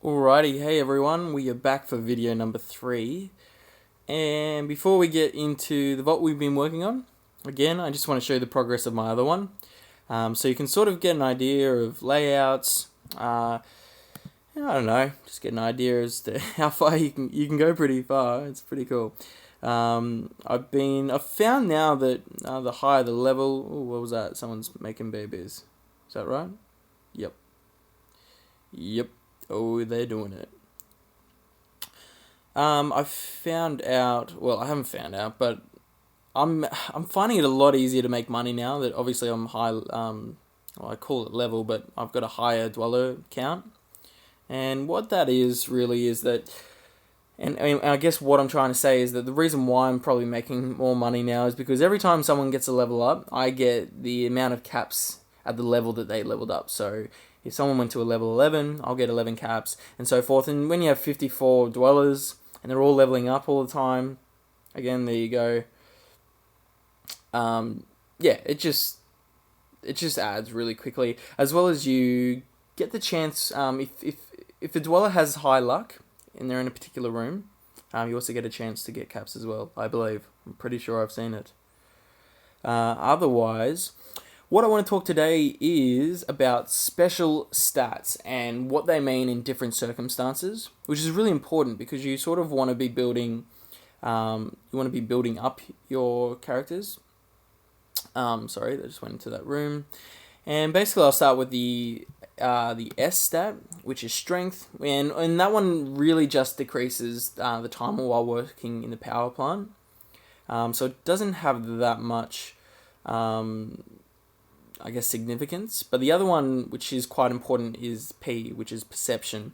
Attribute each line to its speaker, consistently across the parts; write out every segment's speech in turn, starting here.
Speaker 1: Alrighty, hey everyone, we are back for video number 3. And before we get into the vault we've been working on, again, I just want to show you the progress of my other one. So you can sort of get an idea of layouts. I don't know, just get an idea as to how far you can go pretty far. It's pretty cool. I've found now that the higher the level. Oh, what was that? Someone's making babies. Is that right? Yep. Yep. Oh, they're doing it. I've found out. Well, I haven't found out, but I'm finding it a lot easier to make money now that obviously I'm high. Well, I call it level, but I've got a higher dweller count. And what that is really is that, and I guess what I'm trying to say is that the reason why I'm probably making more money now is because every time someone gets a level up, I get the amount of caps at the level that they leveled up. So if someone went to a level 11, I'll get 11 caps and so forth. And when you have 54 dwellers and they're all leveling up all the time, again, there you go. Yeah, it just adds really quickly, as well as you get the chance. If the dweller has high luck and they're in a particular room, you also get a chance to get caps as well. I believe. I'm pretty sure I've seen it. Otherwise, what I want to talk today is about special stats and what they mean in different circumstances, which is really important because you sort of want to be building, up your characters. Sorry, I just went into that room, and basically I'll start with the S stat, which is strength, and that one really just decreases the timer while working in the power plant. So it doesn't have that much, I guess, significance. But the other one, which is quite important, is P, which is perception.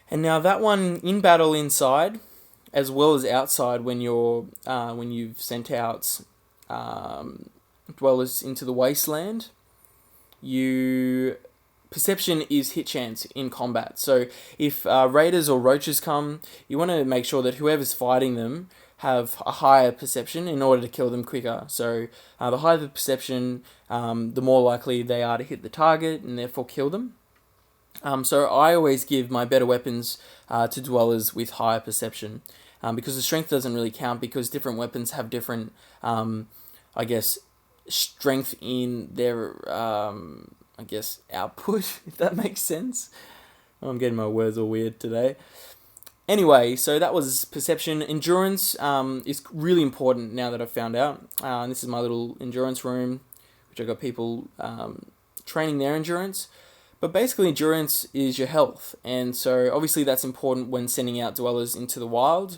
Speaker 1: And now that one in battle inside, as well as outside when you've sent out dwellers into the wasteland, perception is hit chance in combat. So if raiders or roaches come, you want to make sure that whoever's fighting them have a higher perception in order to kill them quicker. So the higher the perception, the more likely they are to hit the target and therefore kill them. So I always give my better weapons to dwellers with higher perception, because the strength doesn't really count, because different weapons have different, I guess, strength in their, output, if that makes sense. I'm getting my words all weird today. Anyway, so that was perception. Endurance is really important now that I've found out. And this is my little endurance room, which I've got people training their endurance. But basically, endurance is your health. And so obviously that's important when sending out dwellers into the wild.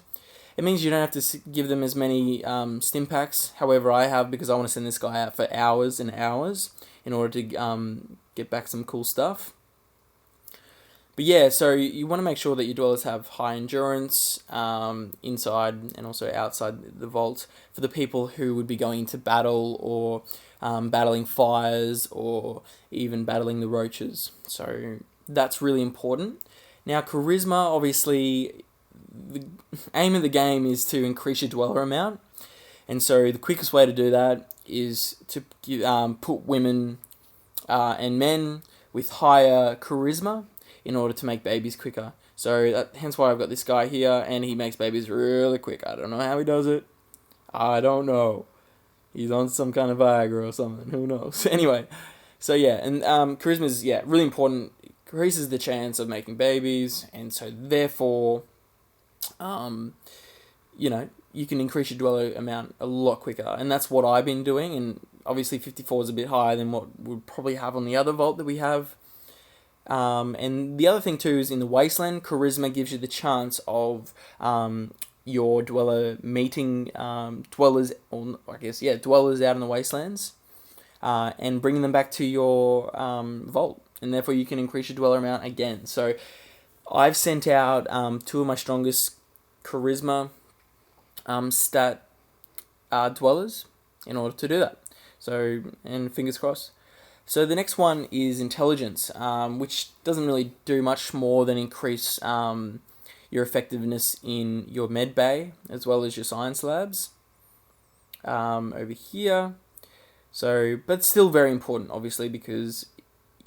Speaker 1: It means you don't have to give them as many stim packs. However, I have, because I want to send this guy out for hours and hours in order to get back some cool stuff. But yeah, so you want to make sure that your dwellers have high endurance inside and also outside the vault for the people who would be going into battle or battling fires or even battling the roaches. So that's really important. Now, charisma, obviously, the aim of the game is to increase your dweller amount. And so the quickest way to do that is to put women and men with higher charisma in order to make babies quicker. So hence why I've got this guy here, and he makes babies really quick. I don't know how he does it. I don't know. He's on some kind of Viagra or something. Who knows? Anyway, so yeah, and charisma is really important. It increases the chance of making babies, and so therefore, you can increase your dweller amount a lot quicker, and that's what I've been doing. And obviously, 54 is a bit higher than what we'd probably have on the other vault that we have. And the other thing too is in the wasteland, charisma gives you the chance of your dweller meeting dwellers, or dwellers out in the wastelands, and bringing them back to your vault, and therefore you can increase your dweller amount again. So I've sent out 2 of my strongest charisma stat dwellers in order to do that. So, and fingers crossed. So the next one is intelligence, which doesn't really do much more than increase your effectiveness in your med bay as well as your science labs over here. So, but still very important, obviously, because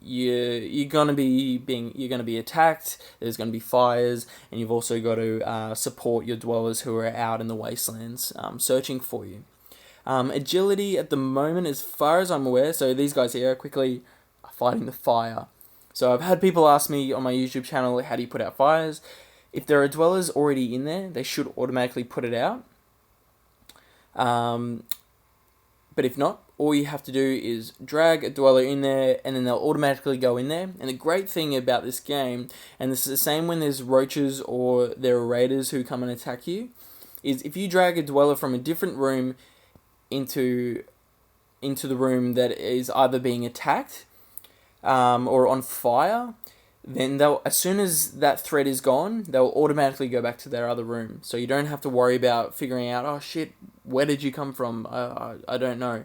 Speaker 1: you're gonna be attacked. There's gonna be fires, and you've also got to support your dwellers who are out in the wastelands, searching for you. Agility at the moment, as far as I'm aware, so these guys here quickly are fighting the fire. So I've had people ask me on my YouTube channel, how do you put out fires? If there are dwellers already in there, they should automatically put it out. But if not, all you have to do is drag a dweller in there, and then they'll automatically go in there. And the great thing about this game, and this is the same when there's roaches or there are raiders who come and attack you, is if you drag a dweller from a different room into the room that is either being attacked or on fire, then they'll, as soon as that threat is gone, they'll automatically go back to their other room. So you don't have to worry about figuring out, oh shit, where did you come from? I don't know.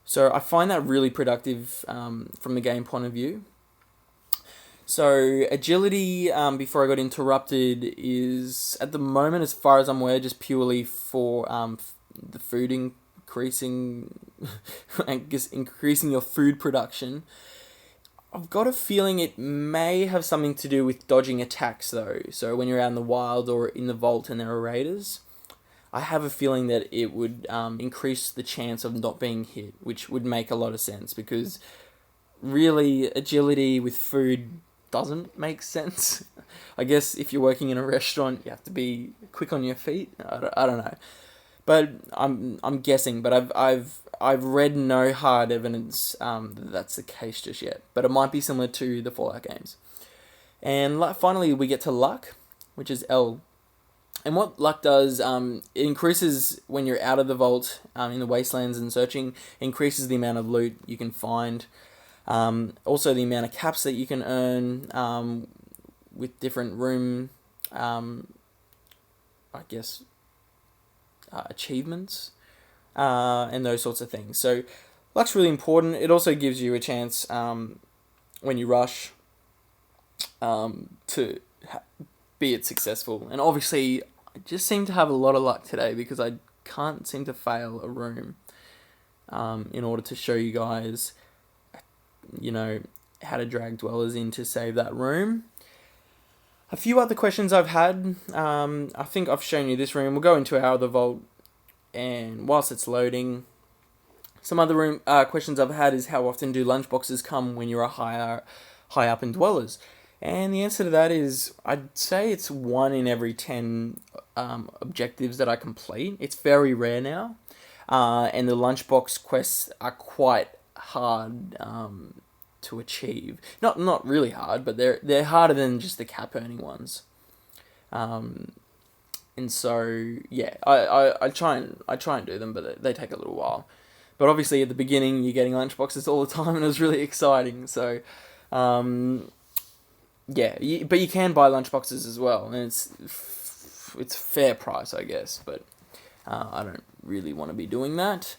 Speaker 1: So I find that really productive from the game point of view. So agility, before I got interrupted, is at the moment, as far as I'm aware, just purely for the food increasing, I guess increasing your food production. I've got a feeling it may have something to do with dodging attacks though. So when you're out in the wild or in the vault and there are raiders, I have a feeling that it would increase the chance of not being hit, which would make a lot of sense, because really agility with food doesn't make sense. I guess if you're working in a restaurant, you have to be quick on your feet. I don't know, but I'm guessing. But I've read no hard evidence that that's the case just yet. But it might be similar to the Fallout games. And finally, we get to luck, which is L. And what luck does, it increases when you're out of the vault in the wastelands and searching, increases the amount of loot you can find. Also the amount of caps that you can earn with different room, achievements and those sorts of things. So luck's really important. It also gives you a chance when you rush to be it successful. And obviously I just seem to have a lot of luck today because I can't seem to fail a room in order to show you guys, how to drag dwellers in to save that room. A few other questions I've had, I think I've shown you this room. We'll go into our other vault, and whilst it's loading, some other room questions I've had is how often do lunchboxes come when you're high up in dwellers? And the answer to that is, I'd say it's 1 in every 10 objectives that I complete. It's very rare now, and the lunchbox quests are quite hard to achieve. Not really hard, but they're harder than just the cap earning ones. And so yeah, I try and do them, but they take a little while. But obviously at the beginning you're getting lunchboxes all the time, and it was really exciting. So yeah, but you can buy lunchboxes as well, and it's fair price, I guess. But I don't really want to be doing that.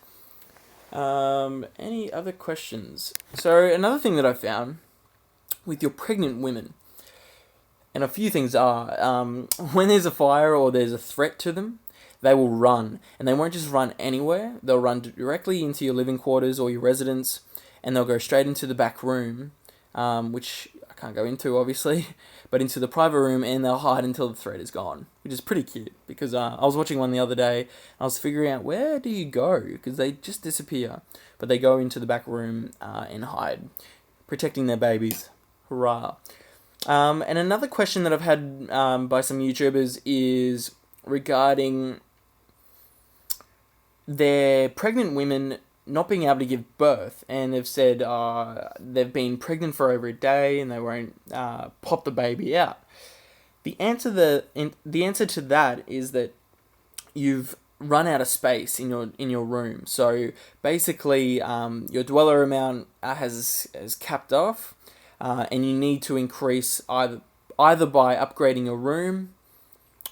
Speaker 1: Any other questions? So another thing that I found with your pregnant women, and a few things are, when there's a fire or there's a threat to them, they will run, and they won't just run anywhere. They'll run directly into your living quarters or your residence, and they'll go straight into the back room, which I can't go into obviously, but into the private room, and they'll hide until the threat is gone, which is pretty cute, because I was watching one the other day, and I was figuring out, where do you go? Because they just disappear, but they go into the back room and hide, protecting their babies. Hurrah. And another question that I've had by some YouTubers is regarding their pregnant women not being able to give birth, and they've said they've been pregnant for over a day and they won't pop the baby out. The answer to that is that you've run out of space in your room. So basically, your dweller amount has capped off, and you need to increase either by upgrading your room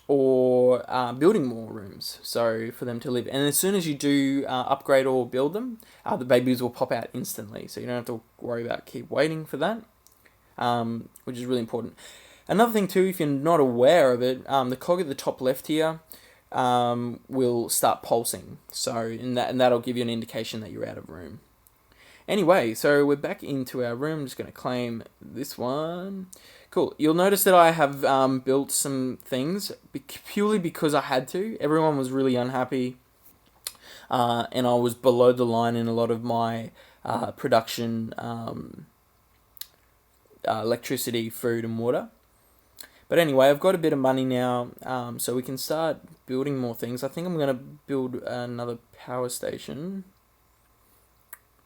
Speaker 1: or building more rooms, so for them to live. And as soon as you do upgrade or build them, the babies will pop out instantly, so you don't have to worry about keep waiting for that, which is really important. Another thing too, if you're not aware of it, the cog at the top left here will start pulsing, so and that'll give you an indication that you're out of room. Anyway, so we're back into our room. I'm just going to claim this one. Cool. You'll notice that I have built some things purely because I had to. Everyone was really unhappy, and I was below the line in a lot of my production, electricity, food, and water. But anyway, I've got a bit of money now, so we can start building more things. I think I'm going to build another power station.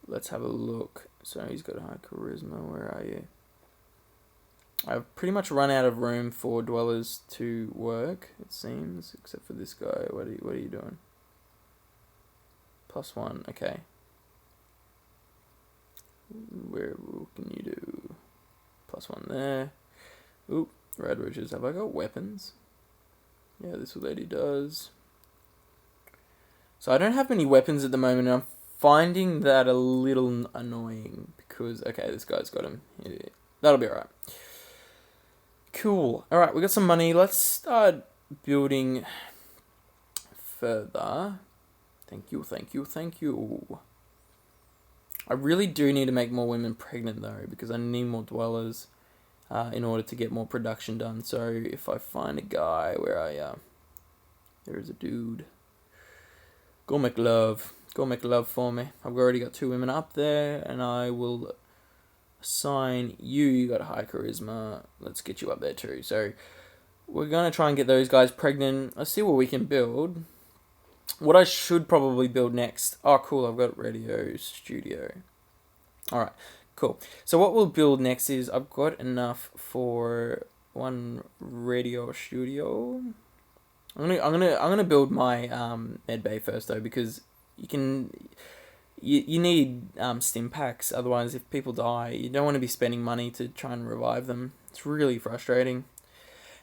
Speaker 1: Let's have a look. So he's got high charisma. Where are you? I've pretty much run out of room for dwellers to work, it seems, except for this guy. What are you doing? +1, okay. What can you do? +1 there. Oop, red roaches. Have I got weapons? Yeah, this lady does. So I don't have many weapons at the moment, and I'm finding that a little annoying because, okay, this guy's got him. Yeah, that'll be alright. Cool. Alright, we got some money. Let's start building further. Thank you. I really do need to make more women pregnant, though, because I need more dwellers in order to get more production done. So if I find a guy, where are ya? There is a dude. Go make love for me. I've already got 2 women up there, and I will assign you. You got high charisma. Let's get you up there too. So we're going to try and get those guys pregnant. Let's see what we can build. What I should probably build next. Oh, cool. I've got radio studio. Alright, cool. So what we'll build next is I've got enough for 1 radio studio. I'm gonna build my med bay first though, because you need stim packs. Otherwise, if people die, you don't want to be spending money to try and revive them. It's really frustrating,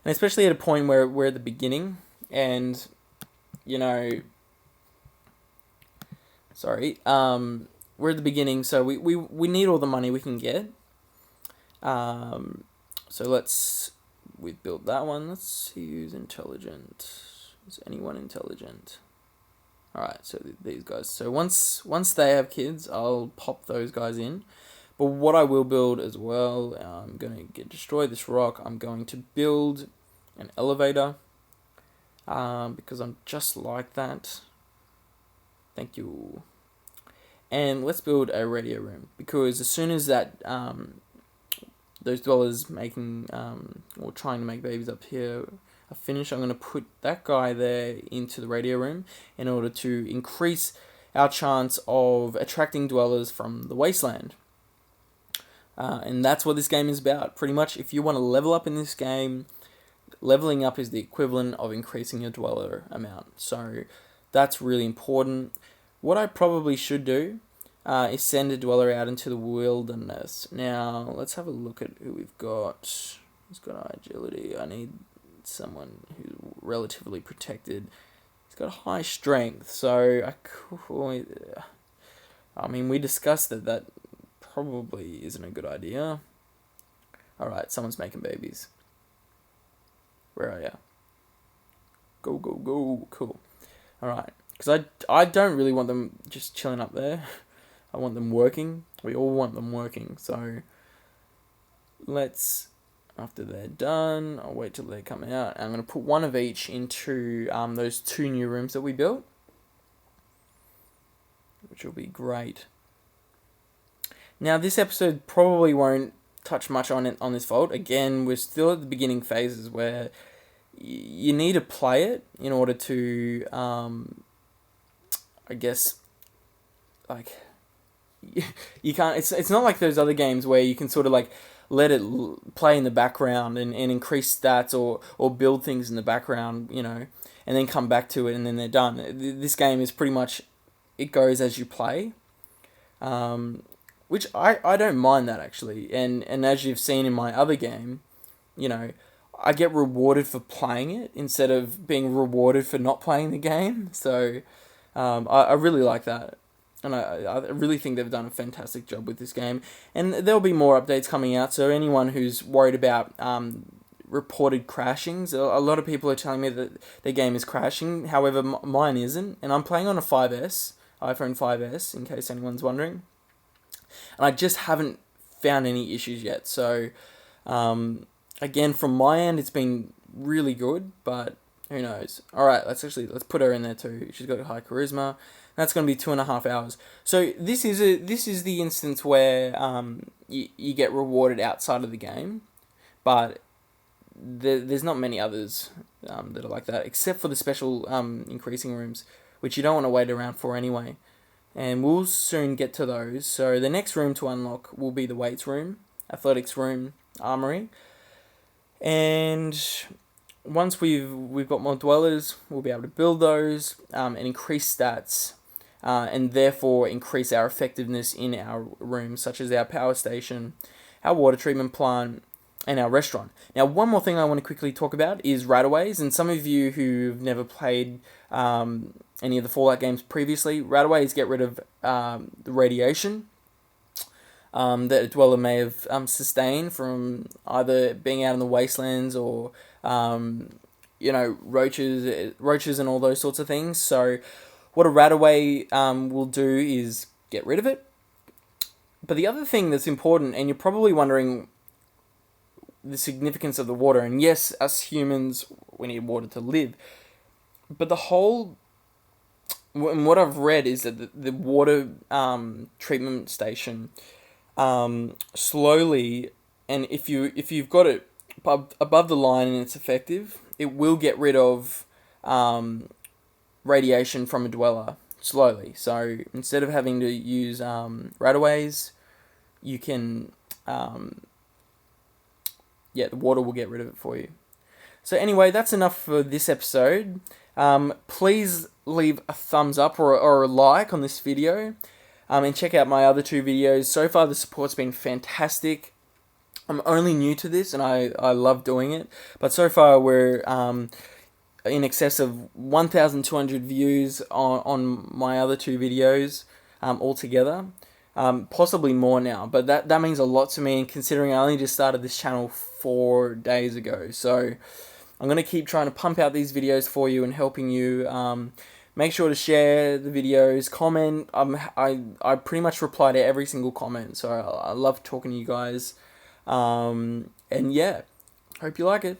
Speaker 1: and especially at a point where we're at the beginning, and we're at the beginning, so we need all the money we can get. So we've built that one. Let's see who's intelligent. Is anyone intelligent? Alright, so these guys. So once they have kids, I'll pop those guys in. But what I will build as well, I'm going to destroy this rock. I'm going to build an elevator, because I'm just like that. Thank you. And let's build a radio room, because as soon as that those dwellers making or trying to make babies up here are finished, I'm going to put that guy there into the radio room in order to increase our chance of attracting dwellers from the wasteland. And that's what this game is about. Pretty much, if you want to level up in this game, leveling up is the equivalent of increasing your dweller amount. So that's really important. What I probably should do is send a dweller out into the wilderness. Now, let's have a look at who we've got. Who's got high agility? I need someone who's relatively protected. He's got high strength, so we discussed that probably isn't a good idea. Alright, someone's making babies. Where are ya? Go. Cool. Alright. Because I don't really want them just chilling up there. I want them working. We all want them working. So after they're done, I'll wait till they come out. I'm going to put 1 of each into those 2 new rooms that we built, which will be great. Now, this episode probably won't touch much on this vault. Again, we're still at the beginning phases where you need to play it in order to, I guess, like, you can't. It's not like those other games where you can sort of like let it play in the background and increase stats or build things in the background, and then come back to it and then they're done. This game is pretty much, it goes as you play, which I don't mind that actually. And as you've seen in my other game, I get rewarded for playing it instead of being rewarded for not playing the game. So I really like that. And I really think they've done a fantastic job with this game. And there'll be more updates coming out. So anyone who's worried about reported crashings, a lot of people are telling me that their game is crashing. However, mine isn't. And I'm playing on a 5S, iPhone 5S, in case anyone's wondering. and I just haven't found any issues yet. So again, from my end, it's been really good, but who knows? All right, let's put her in there too. She's got high charisma. That's going to be 2.5 hours. So this is the instance where you get rewarded outside of the game, but there's not many others that are like that, except for the special increasing rooms, which you don't want to wait around for anyway. And we'll soon get to those. So the next room to unlock will be the weights room, athletics room, armory, and once we've got more dwellers, we'll be able to build those and increase stats, and therefore increase our effectiveness in our rooms, such as our power station, our water treatment plant, and our restaurant. Now, one more thing I want to quickly talk about is rataways, and some of you who've never played any of the Fallout games previously, rataways get rid of the radiation that a dweller may have sustained from either being out in the wastelands or roaches and all those sorts of things. So what a rataway will do is get rid of it. But the other thing that's important, and you're probably wondering the significance of the water, and yes, us humans, we need water to live, but what I've read is that the water treatment station slowly, and if you've got it above the line and it's effective, it will get rid of radiation from a dweller slowly. So instead of having to use rataways, you can the water will get rid of it for you. So anyway, that's enough for this episode. Please leave a thumbs up or a like on this video, and check out my other 2 videos. So far, the support's been fantastic. I'm only new to this, and I love doing it. But so far, we're in excess of 1,200 views on my other 2 videos altogether. Possibly more now, but that means a lot to me, considering I only just started this channel 4 days ago. So I'm going to keep trying to pump out these videos for you and helping you. Make sure to share the videos, comment. I pretty much reply to every single comment, so I love talking to you guys. And yeah, hope you like it.